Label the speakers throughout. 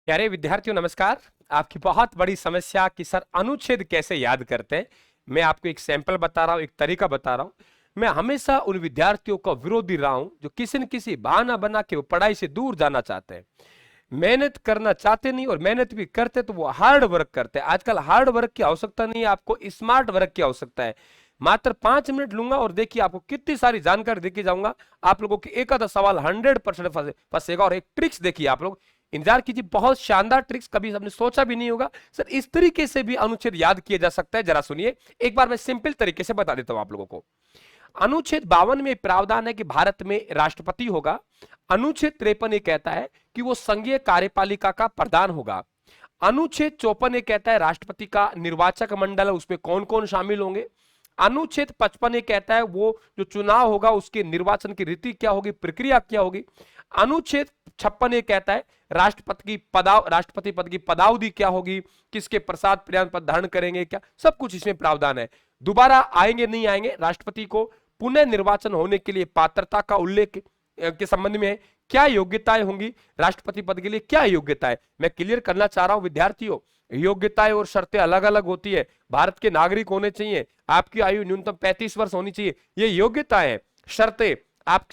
Speaker 1: प्यारे विद्यार्थियों नमस्कार। आपकी बहुत बड़ी समस्या कि सर अनुच्छेद कैसे याद करते हैं, मैं आपको एक सैंपल बता रहा हूं, एक तरीका बता रहा हूं। मैं हमेशा उन विद्यार्थियों का विरोधी रहा हूं जो किसी न किसी बहाना बना के वो पढ़ाई से दूर जाना चाहते हैं, मेहनत करना चाहते नहीं, और मेहनत भी करते तो वो हार्ड वर्क करते हैं। आजकल हार्ड वर्क की आवश्यकता नहीं है, आपको स्मार्ट वर्क की आवश्यकता है। मात्र 5 मिनट लूंगा और देखिए आपको कितनी सारी जानकारी देके जाऊंगा। आप लोगों के एक आधा सवाल 100% फंसेगा। और एक ट्रिक्स देखिए, आप लोग इंतजार कीजिए, बहुत शानदार ट्रिक्स, कभी हमने सोचा भी नहीं होगा सर इस तरीके से भी अनुच्छेद याद किया जा सकता है। जरा सुनिए, एक बार मैं सिंपल तरीके से बता देता हूं आप लोगों को। अनुच्छेद 52 में प्रावधान है कि भारत में राष्ट्रपति होगा। अनुच्छेद 53 ये कहता है कि वो संघीय कार्यपालिका का प्रधान होगा। अनुच्छेद 54 ये कहता है राष्ट्रपति का निर्वाचक मंडल है, उसमें कौन कौन शामिल होंगे। अनुच्छेद 55 ये कहता है वो जो चुनाव होगा उसके निर्वाचन की रीति क्या होगी, प्रक्रिया क्या होगी। अनुच्छेद 56 ये कहता है राष्ट्रपति पद की पदावधि क्या होगी, किसके प्रसाद प्रदान पद धारण करेंगे, क्या सब कुछ इसमें प्रावधान है। दोबारा आएंगे नहीं आएंगे, राष्ट्रपति को पुनः निर्वाचन होने के लिए पात्रता का उल्लेख के संबंध में क्या योग्यताएं होंगी, राष्ट्रपति पद के लिए क्या योग्यताएं। मैं क्लियर करना चाह रहा हूं विद्यार्थियों, योग्यताएं और शर्तें अलग अलग होती है। भारत के नागरिक होने चाहिए, आपकी आयु न्यूनतम 35 वर्ष होनी चाहिए, ये योग्यताएं। शर्तें, आप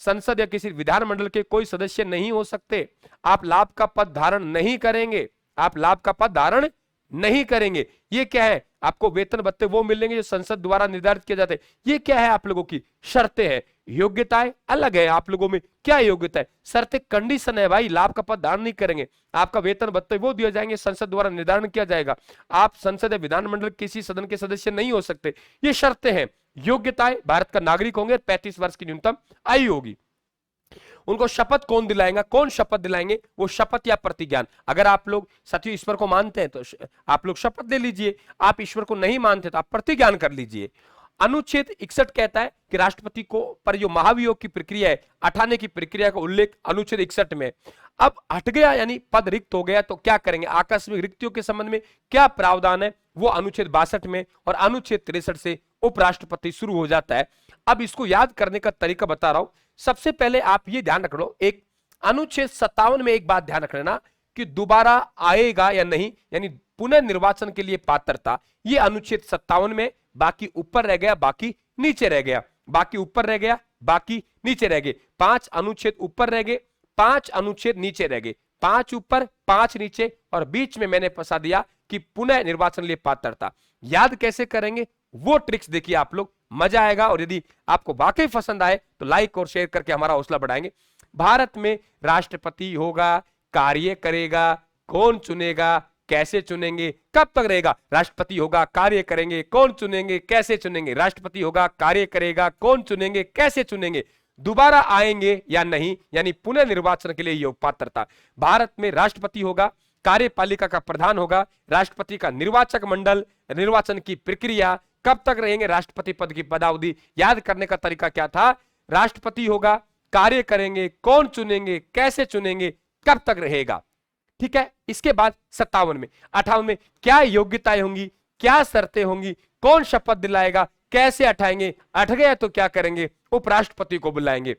Speaker 1: संसद या किसी विधानमंडल के कोई सदस्य नहीं हो सकते, आप लाभ का पद धारण नहीं करेंगे, आप लाभ का पद धारण नहीं करेंगे। ये क्या है, आपको वेतन भत्ते वो मिलेंगे जो संसद द्वारा निर्धारित किए जाते हैं। ये क्या है, आप लोगों की शर्तें हैं। योग्यताएं अलग है, आप लोगों में क्या योग्यता है, शर्तें कंडीशन है भाई, लाभ का पद धारण नहीं करेंगे, आपका वेतन भत्ते वो दिए जाएंगे, संसद द्वारा निर्धारण किया जाएगा, आप संसद या विधानमंडल किसी सदन के सदस्य नहीं हो सकते। ये शर्तें हैं। योग्यताएं, भारत का नागरिक होंगे, 35 वर्ष की न्यूनतम आयु होगी। उनको शपथ कौन दिलाएगा, कौन शपथ दिलाएंगे, वो शपथ या प्रतिज्ञान। अगर आप लोग साथियों ईश्वर को मानते हैं तो आप लोग शपथ ले लीजिए, आप ईश्वर को नहीं मानते तो आप प्रतिज्ञान कर लीजिए। अनुच्छेद 61 कहता है कि राष्ट्रपति को पर जो महाभियोग की प्रक्रिया है, हटाने की प्रक्रिया का उल्लेख अनुच्छेद 61 में। अब हट गया यानी पद रिक्त हो गया तो क्या करेंगे, आकस्मिक रिक्तियों के संबंध में क्या प्रावधान है, वो अनुच्छेद 62 में, और अनुच्छेद 63 से उपराष्ट्रपति शुरू हो जाता है। अब इसको याद करने का तरीका बता रहा हूं। सबसे पहले आप ये ध्यान रख लो, एक अनुच्छेद 57 में एक बात ध्यान रख लेना कि दोबारा आएगा या नहीं, यानी पुनः निर्वाचन के लिए पात्रता, ये अनुच्छेद 57 में। बाकी ऊपर रह गया, बाकी नीचे रह गया, बाकी ऊपर रह गया, बाकी नीचे रह गए। 5 अनुच्छेद ऊपर रह गए, 5 अनुच्छेद नीचे रह गए, 5 ऊपर 5 नीचे, और बीच में मैंने फंसा दिया कि पुनः निर्वाचन लिए पात्रता। याद कैसे करेंगे वो ट्रिक्स देखिए आप लोग, मजा आएगा। और यदि आपको वाकई पसंद आए तो लाइक और शेयर करके हमारा हौसला बढ़ाएंगे। भारत में राष्ट्रपति होगा, कार्य करेगा, कौन चुनेगा, कैसे चुनेंगे, कब तक रहेगा, राष्ट्रपति होगा, कार्य करेंगे, कौन चुनेंगे, कैसे चुनेंगे, राष्ट्रपति होगा, कार्य करेगा, कौन चुनेंगे, कैसे चुनेंगे, दोबारा आएंगे या नहीं, यानी पुनः निर्वाचन के लिए योग पात्रता। भारत में राष्ट्रपति होगा, कार्यपालिका का प्रधान होगा, राष्ट्रपति का निर्वाचक मंडल, निर्वाचन की प्रक्रिया, कब तक रहेंगे राष्ट्रपति पद की पदावधि। याद करने का तरीका क्या था, राष्ट्रपति होगा, कार्य करेंगे, कौन चुनेंगे, कैसे चुनेंगे, कब तक रहेगा। ठीक है, इसके बाद 57 में 58 में क्या योग्यताएं होंगी, क्या शर्तें होंगी, कौन शपथ दिलाएगा, कैसे हटाएंगे, हट गया तो क्या करेंगे, उपराष्ट्रपति को बुलाएंगे।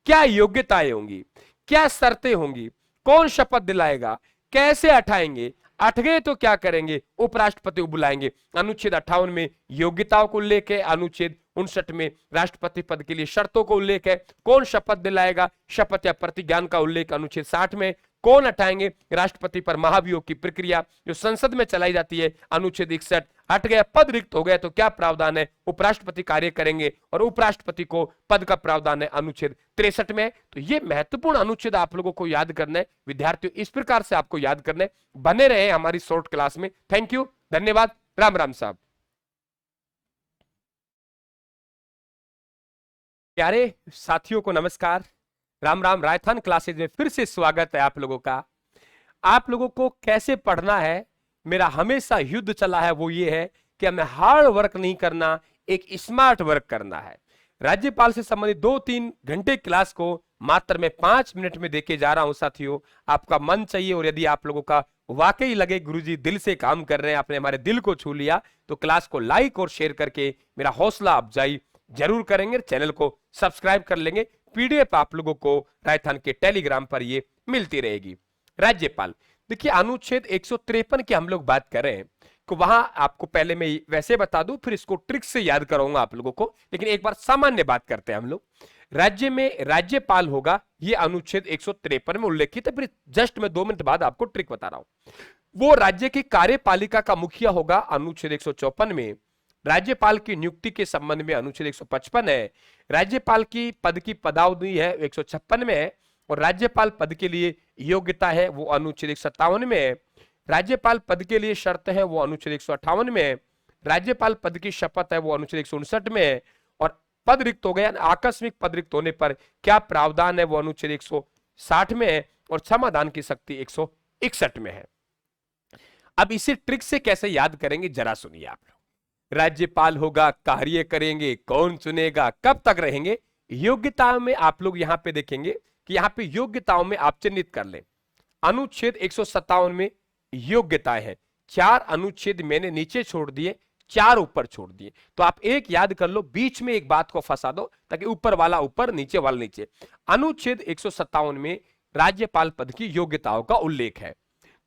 Speaker 1: क्या योग्यताएं होंगी, क्या शर्तें होंगी, कौन शपथ दिलाएगा, कैसे हटाएंगे, हट गए तो क्या करेंगे, उपराष्ट्रपति को बुलाएंगे। अनुच्छेद 58 में योग्यताओं को उल्लेख है, अनुच्छेद 59 में राष्ट्रपति पद के लिए शर्तों को उल्लेख है, कौन शपथ दिलाएगा, शपथ या प्रतिज्ञान का उल्लेख अनुच्छेद 60 में, कौन हटाएंगे, राष्ट्रपति पर महाभियोग की प्रक्रिया जो संसद में चलाई जाती है, अनुच्छेद 61। हट गया, पद रिक्त हो गया तो क्या प्रावधान है, उपराष्ट्रपति कार्य करेंगे, और उपराष्ट्रपति को पद का प्रावधान है अनुच्छेद 63 में। तो ये महत्वपूर्ण अनुच्छेद आप लोगों को याद करना है विद्यार्थियों, इस प्रकार से आपको याद करना है। बने रहे हमारी शॉर्ट क्लास में। थैंक यू, धन्यवाद, राम राम साहब। प्यारे साथियों को नमस्कार, राम राम। रायथान क्लासेज में फिर से स्वागत है आप लोगों का। आप लोगों को कैसे पढ़ना है, मेरा हमेशा युद्ध चला है, वो ये है कि हमें हार्ड वर्क नहीं करना, एक स्मार्ट वर्क करना है। राज्यपाल से संबंधित 2-3 घंटे क्लास को मात्र मैं 5 मिनट में देके जा रहा हूं साथियों। आपका मन चाहिए, और यदि आप लोगों का वाकई लगे गुरुजी दिल से काम कर रहे हैं, आपने हमारे दिल को छू लिया, तो क्लास को लाइक और शेयर करके मेरा हौसला अफजाई जरूर करेंगे। चैनल को सब्सक्राइब कर लेंगे। पीडीएफ आप लोगों को रायथान के टेलीग्राम पर ये मिलती रहेगी। राज्यपाल। देखिए अनुच्छेद 153 की हम लोग बात करें तो वहां आपको पहले मैं वैसे बता दूं, फिर इसको ट्रिक से याद कराऊंगा आप लोगों को, लेकिन एक बार सामान्य बात करते हैं हम लोग। राज्य में राज्यपाल होगा, ये अनुच्छेद 153 में उल्लेखित है। फिर जस्ट मैं 2 मिनट बाद आपको ट्रिक बता रहा हूं। वो राज्य की कार्यपालिका का मुखिया होगा, अनुच्छेद 154 में। राज्यपाल की नियुक्ति के संबंध में अनुच्छेद 155 है। राज्यपाल की पद की पदावधि है 156 में है। और राज्यपाल पद के लिए योग्यता है वो अनुच्छेद 157 में है। राज्यपाल पद के लिए शर्त है वो अनुच्छेद 158 में है। राज्यपाल पद की शपथ है वो अनुच्छेद 159 में है। और पद रिक्त हो गया, आकस्मिक पद रिक्त होने पर क्या प्रावधान है वो अनुच्छेद 160 में है। और क्षमादान की शक्ति 161 में है। अब इसे ट्रिक से कैसे याद करेंगे जरा सुनिए आप लोग। राज्यपाल होगा, कार्य करेंगे, कौन चुनेगा, कब तक रहेंगे, योग्यताओं में आप लोग यहां पे देखेंगे कि यहां पे योग्यताओं में आप चिन्हित कर लें। अनुच्छेद 157 में योग्यताएं हैं, 4 अनुच्छेद मैंने नीचे छोड़ दिए, 4 ऊपर छोड़ दिए। तो आप एक याद कर लो, बीच में एक बात को फंसा दो ताकि ऊपर वाला ऊपर, नीचे वाला नीचे। अनुच्छेद 157 में राज्यपाल पद की योग्यताओं का उल्लेख है।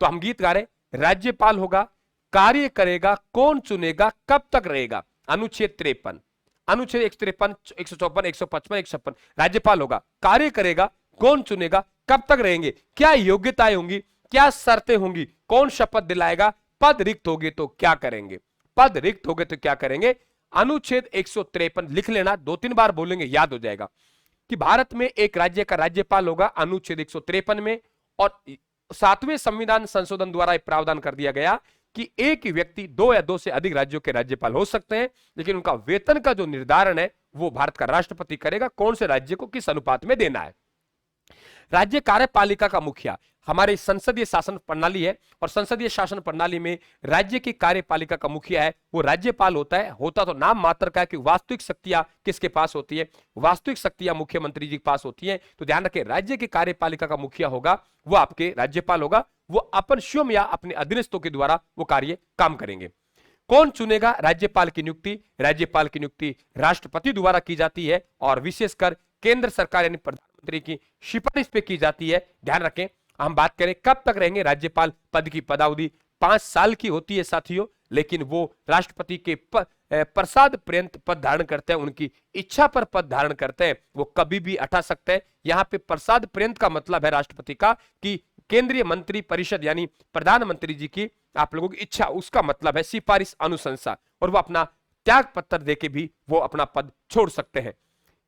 Speaker 1: तो हम गीत गा रहे, राज्यपाल होगा, कार्य करेगा, कौन चुनेगा, कब तक रहेगा। अनुच्छेद 53, अनुच्छेद 153, 154, 155, 156। राज्यपाल होगा, कार्य करेगा, कौन चुनेगा, कब तक रहेंगे, क्या योग्यताएं होंगी, क्या शर्तें होंगी, कौन शपथ दिलाएगा, पद रिक्त होंगे तो क्या करेंगे, पद रिक्त होंगे तो क्या करेंगे। अनुच्छेद 153 लिख लेना, 2-3 बार बोलेंगे याद हो जाएगा कि भारत में एक राज्य का राज्यपाल होगा, अनुच्छेद 153 में। और 7वें संविधान संशोधन द्वारा प्रावधान कर दिया गया कि एक ही व्यक्ति 2 या 2 से अधिक राज्यों के राज्यपाल हो सकते हैं, लेकिन उनका वेतन का जो निर्धारण है वो भारत का राष्ट्रपति करेगा, कौन से राज्य को किस अनुपात में देना है। राज्य कार्यपालिका का मुखिया हमारी संसदीय शासन प्रणाली है, और संसदीय शासन प्रणाली में राज्य की कार्यपालिका का मुखिया है वो राज्यपाल होता है। होता तो नाम मात्र का है कि वास्तविक शक्तियां किसके पास होती है, वास्तविक शक्तियां मुख्यमंत्री जी के पास होती है। तो ध्यान रखें, राज्य की कार्यपालिका का मुखिया होगा वो आपके राज्यपाल होगा, वो अपन स्वयं या अपने अधीनस्थों के द्वारा वो कार्य काम करेंगे। कौन चुनेगा राज्यपाल की नियुक्ति, राज्यपाल की नियुक्ति राष्ट्रपति द्वारा की जाती है, और विशेषकर केंद्र सरकार यानी प्रधानमंत्री की सिफारिश पे की जाती है। ध्यान रखें, हम बात करें कब तक रहेंगे राज्यपाल पद की पदावधि 5 साल की होती है साथियों, लेकिन वो राष्ट्रपति के प्रसाद पर्यंत पद धारण करते हैं, उनकी इच्छा पर पद धारण करते हैं, वो कभी भी हटा सकते हैं। यहाँ पे प्रसाद पर्यंत का मतलब है राष्ट्रपति का कि केंद्रीय मंत्री परिषद यानी प्रधानमंत्री जी की आप लोगों की इच्छा, उसका मतलब है सिफारिश अनुशंसा, और वो अपना त्याग पत्र देके भी वो अपना पद छोड़ सकते हैं।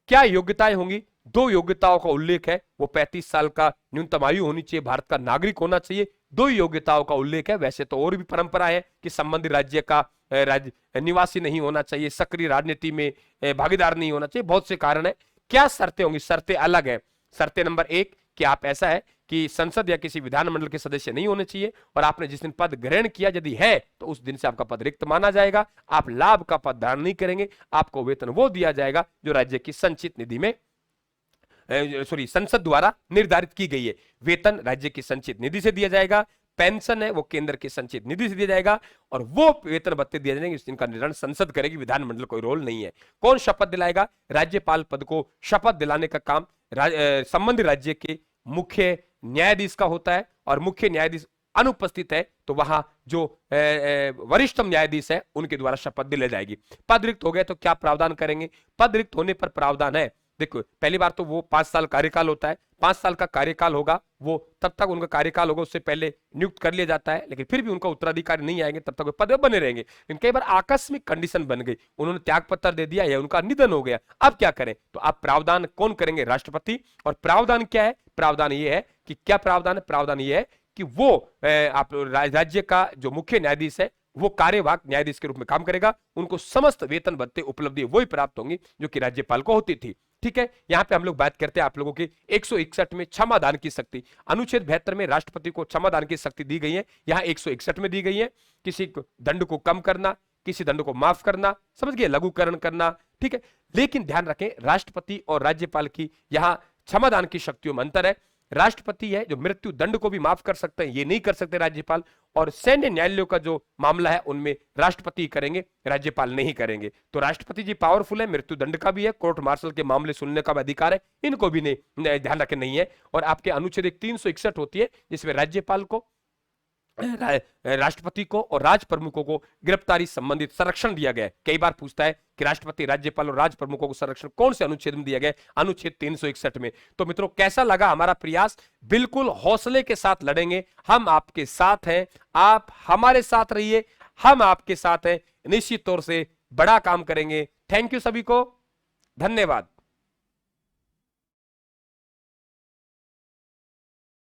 Speaker 1: क्या योग्यताएं होंगी, 2 योग्यताओं का उल्लेख है, वो 35 साल का न्यूनतम आयु होनी चाहिए, भारत का नागरिक होना चाहिए, 2 योग्यताओं का उल्लेख है। वैसे तो और भी परंपरा है कि संबंधित राज्य का राज्य निवासी नहीं होना चाहिए, सक्रिय राजनीति में भागीदार नहीं होना चाहिए, बहुत से कारण है। क्या शर्तें होंगी, शर्तें अलग है। शर्तें नंबर 1 कि आप ऐसा है कि संसद या किसी विधानमंडल के सदस्य नहीं होने चाहिए, और आपने जिस दिन पद ग्रहण किया यदि है तो उस दिन से आपका पद रिक्त माना जाएगा, आप लाभ का पद धारण नहीं करेंगे, आपको वेतन वो दिया जाएगा जो राज्य की संचित निधि में संसद द्वारा निर्धारित की गई है। वेतन राज्य की संचित निधि से दिया जाएगा, पेंशन है वो केंद्र की संचित निधि से दिया जाएगा, और वो वेतन भत्ते दिए जाएंगे जिनका निर्धारण संसद करेगी, विधानमंडल कोई रोल नहीं है। कौन शपथ दिलाएगा, राज्यपाल पद को शपथ दिलाने का काम संबंधित राज्य के मुख्य न्यायाधीश का होता है, और मुख्य न्यायाधीश अनुपस्थित है तो वहां जो वरिष्ठतम न्यायाधीश है उनके द्वारा शपथ दिलाई जाएगी। पद रिक्त हो गए तो क्या प्रावधान करेंगे, पद रिक्त होने पर प्रावधान है, देखो पहली बार तो वो 5 साल कार्यकाल होता है, 5 साल का कार्यकाल होगा, वो तब तक उनका कार्यकाल होगा, उससे पहले नियुक्त कर लिया जाता है, लेकिन फिर भी उनका उत्तराधिकारी नहीं आएंगे तब तक वो पद में बने रहेंगे। लेकिन कई बार आकस्मिक कंडीशन बन गई, उन्होंने त्याग पत्र दे दिया या उनका निधन हो गया, अब क्या करें, तो आप प्रावधान कौन करेंगे, राष्ट्रपति। और प्रावधान क्या है, प्रावधान ये है कि क्या प्रावधान है, प्रावधान ये है कि वो आप राज्य का जो मुख्य न्यायाधीश है वो कार्यवाहक न्यायाधीश के रूप में काम करेगा, उनको समस्त वेतन भत्ते उपलब्धि वही प्राप्त होंगी जो कि राज्यपाल को होती थी। ठीक है, यहां पे हम लोग बात करते हैं आप लोगों की 161 में क्षमादान की शक्ति, अनुच्छेद 72 में राष्ट्रपति को क्षमादान की शक्ति दी गई है, यहां 161 में दी गई है, किसी दंड को कम करना, किसी दंड को माफ करना, समझ गए, लघुकरण करना। ठीक है, लेकिन ध्यान रखें राष्ट्रपति और राज्यपाल की यहां क्षमादान की शक्तियों में अंतर है। राष्ट्रपति है जो मृत्यु दंड को भी माफ कर सकते हैं, ये नहीं कर सकते राज्यपाल। और सैन्य न्यायालयों का जो मामला है उनमें राष्ट्रपति करेंगे, राज्यपाल नहीं करेंगे। तो राष्ट्रपति जी पावरफुल है, मृत्यु दंड का भी है, कोर्ट मार्शल के मामले सुनने का भी अधिकार है, इनको भी नहीं ध्यान रखें नहीं है। और आपके अनुच्छेद 361 होती है जिसमें राज्यपाल को, राष्ट्रपति को और राज प्रमुखों को गिरफ्तारी संबंधित संरक्षण दिया गया है। कई बार पूछता है कि राष्ट्रपति, राज्यपाल और राज प्रमुखों को संरक्षण कौन से अनुच्छेद में दिया गया है? अनुच्छेद 361 में। तो मित्रों, कैसा लगा हमारा प्रयास? बिल्कुल हौसले के साथ लड़ेंगे, हम आपके साथ हैं, आप हमारे साथ रहिए, हम आपके साथ हैं, निश्चित तौर से बड़ा काम करेंगे। थैंक यू सभी को, धन्यवाद।